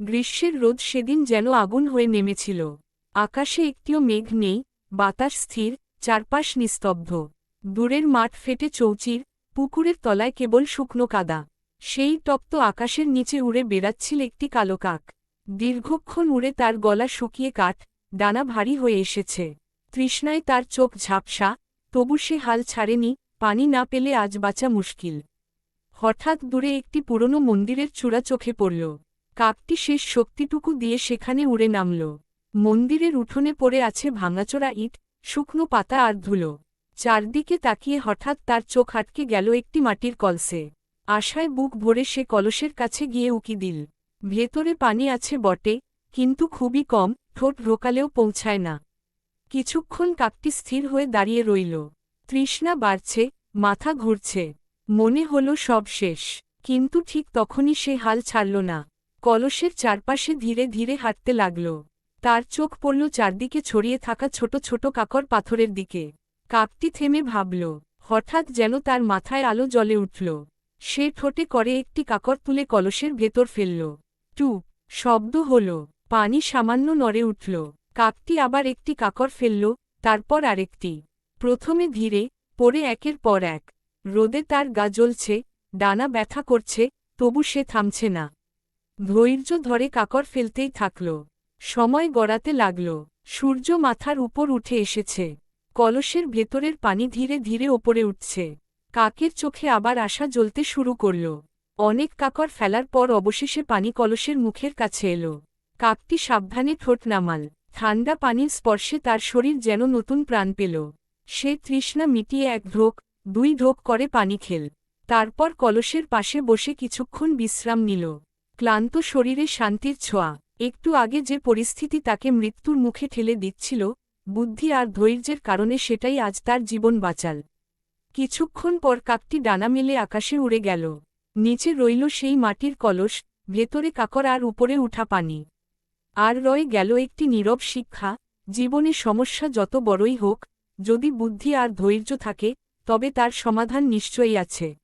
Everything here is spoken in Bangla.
গ্রীষ্মের রোদ সেদিন যেন আগুন হয়ে নেমেছিল। আকাশে একটিও মেঘ নেই, বাতাস স্থির, চারপাশ নিস্তব্ধ। দূরের মাঠ ফেটে চৌচির, পুকুরের তলায় কেবল শুকনো কাদা। সেই তপ্ত আকাশের নিচে উড়ে বেড়াচ্ছিল একটি কালো কাক। দীর্ঘক্ষণ উড়ে তার গলা শুকিয়ে কাঠ, ডানা ভারী হয়ে এসেছে। তৃষ্ণায় তার চোখ ঝাপসা, তবু সে হাল ছাড়েনি, পানি না পেলে আজ বাঁচা মুশকিল। হঠাৎ দূরে একটি পুরনো মন্দিরের চূড়া চোখে পড়ল। কাকটি শেষ শক্তিটুকু দিয়ে সেখানে উড়ে নামল। মন্দিরের উঠোনে পড়ে আছে ভাঙাচোরা ইট, শুকনো পাতা আর ধুলো। চারদিকে তাকিয়ে হঠাৎ তার চোখ আটকে গেল একটি মাটির কলসে। আশায় বুক ভরে সে কলসের কাছে গিয়ে উকি দিল। ভেতরে পানি আছে বটে, কিন্তু খুবই কম, ঠোঁট ঢোকালেও পৌঁছায় না। কিছুক্ষণ কাকটি স্থির হয়ে দাঁড়িয়ে রইল। তৃষ্ণা বাড়ছে, মাথা ঘুরছে, মনে হলো সব শেষ। কিন্তু ঠিক তখনই সে হাল ছাড়ল না। কলসের চারপাশে ধীরে ধীরে হাঁটতে লাগল। তার চোখ পড়ল চারদিকে ছড়িয়ে থাকা ছোট ছোট কাকর পাথরের দিকে। কাকটি থেমে ভাবল। হঠাৎ যেন তার মাথায় আলো জ্বলে উঠল। সে ঠোঁটে করে একটি কাকর তুলে কলসের ভেতর ফেলল। টুপ শব্দ হল, পানি সামান্য নড়ে উঠল। কাকটি আবার একটি কাকর ফেলল, তারপর আরেকটি। প্রথমে ধীরে, পরে একের পর এক। রোদে তার গা জ্বলছে, ডানা ব্যথা করছে, তবু সে থামছে না। ধৈর্য ধরে কাকর ফেলতেই থাকল। সময় গড়াতে লাগল। সূর্য মাথার উপর উঠে এসেছে। কলসের ভেতরের পানি ধীরে ধীরে ওপরে উঠছে। কাকের চোখে আবার আশা জ্বলতে শুরু করল। অনেক কাকর ফেলার পর অবশেষে পানি কলসের মুখের কাছে এলো। কাকটি সাবধানে ঠোঁট নামাল। ঠান্ডা পানির স্পর্শে তার শরীর যেন নতুন প্রাণ পেল। সে তৃষ্ণা মিটিয়ে এক ঢোক, দুই ঢোক করে পানি খেল। তারপর কলসের পাশে বসে কিছুক্ষণ বিশ্রাম নিল। ক্লান্ত শরীরে শান্তির ছোঁয়া। একটু আগে যে পরিস্থিতি তাকে মৃত্যুর মুখে ঠেলে দিচ্ছিল, বুদ্ধি আর ধৈর্যের কারণে সেটাই আজ তার জীবন বাঁচাল। কিছুক্ষণ পর কাকটি ডানা মেলে আকাশে উড়ে গেল। নিচে রইল সেই মাটির কলস, ভেতরে কাকর আর উপরে উঠা পানি। আর রয়ে গেল একটি নীরব শিক্ষা, জীবনে সমস্যা যত বড়ই হোক, যদি বুদ্ধি আর ধৈর্য থাকে, তবে তার সমাধান নিশ্চয়ই আছে।